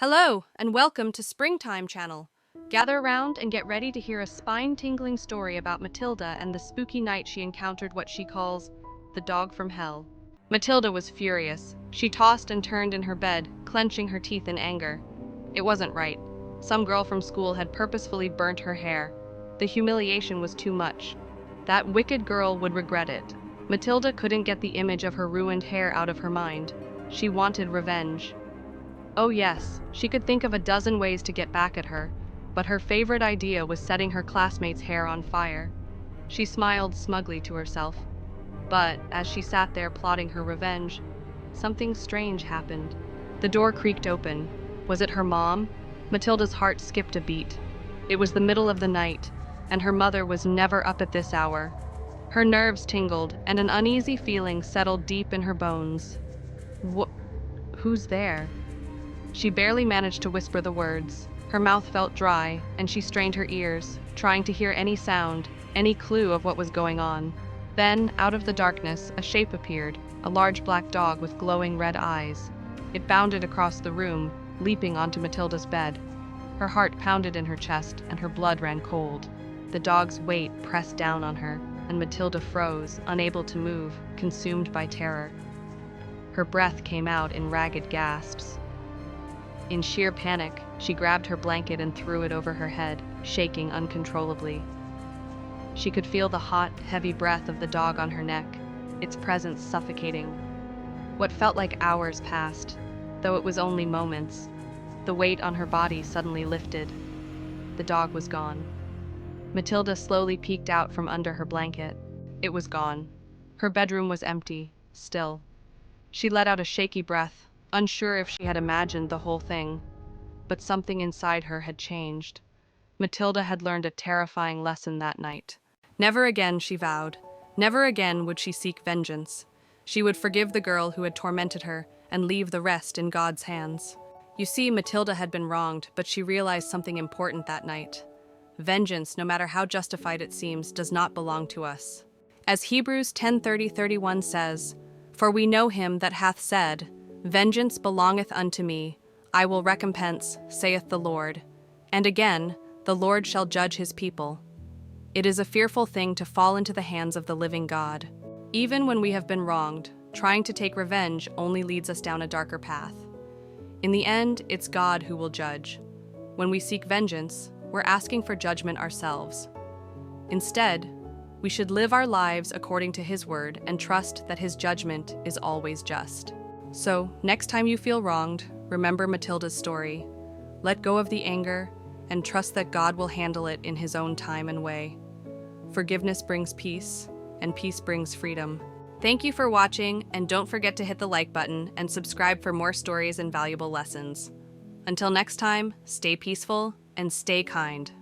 Hello, and welcome to Springtime Channel. Gather around and get ready to hear a spine-tingling story about Matilda and the spooky night she encountered what she calls the dog from hell. Matilda was furious. She tossed and turned in her bed, clenching her teeth in anger. It wasn't right. Some girl from school had purposefully burnt her hair. The humiliation was too much. That wicked girl would regret it. Matilda couldn't get the image of her ruined hair out of her mind. She wanted revenge. Oh yes, she could think of a dozen ways to get back at her, but her favorite idea was setting her classmates' hair on fire. She smiled smugly to herself. But as she sat there plotting her revenge, something strange happened. The door creaked open. Was it her mom? Matilda's heart skipped a beat. It was the middle of the night, and her mother was never up at this hour. Her nerves tingled, and an uneasy feeling settled deep in her bones. Who's there? She barely managed to whisper the words. Her mouth felt dry, and she strained her ears, trying to hear any sound, any clue of what was going on. Then, out of the darkness, a shape appeared, a large black dog with glowing red eyes. It bounded across the room, leaping onto Matilda's bed. Her heart pounded in her chest, and her blood ran cold. The dog's weight pressed down on her, and Matilda froze, unable to move, consumed by terror. Her breath came out in ragged gasps. In sheer panic, she grabbed her blanket and threw it over her head, shaking uncontrollably. She could feel the hot, heavy breath of the dog on her neck, its presence suffocating. What felt like hours passed, though it was only moments. The weight on her body suddenly lifted. The dog was gone. Matilda slowly peeked out from under her blanket. It was gone. Her bedroom was empty, still. She let out a shaky breath, unsure if she had imagined the whole thing. But something inside her had changed. Matilda had learned a terrifying lesson that night. Never again, she vowed. Never again would she seek vengeance. She would forgive the girl who had tormented her and leave the rest in God's hands. You see, Matilda had been wronged, but she realized something important that night. Vengeance, no matter how justified it seems, does not belong to us. As Hebrews 10:30-31 says, "For we know him that hath said, Vengeance belongeth unto me, I will recompense, saith the Lord. And again, the Lord shall judge his people." It is a fearful thing to fall into the hands of the living God. Even when we have been wronged, trying to take revenge only leads us down a darker path. In the end, it's God who will judge. When we seek vengeance, we're asking for judgment ourselves. Instead, we should live our lives according to his word and trust that his judgment is always just. So, next time you feel wronged, remember Matilda's story. Let go of the anger and trust that God will handle it in his own time and way. Forgiveness brings peace, and peace brings freedom. Thank you for watching, and don't forget to hit the like button and subscribe for more stories and valuable lessons. Until next time, stay peaceful and stay kind.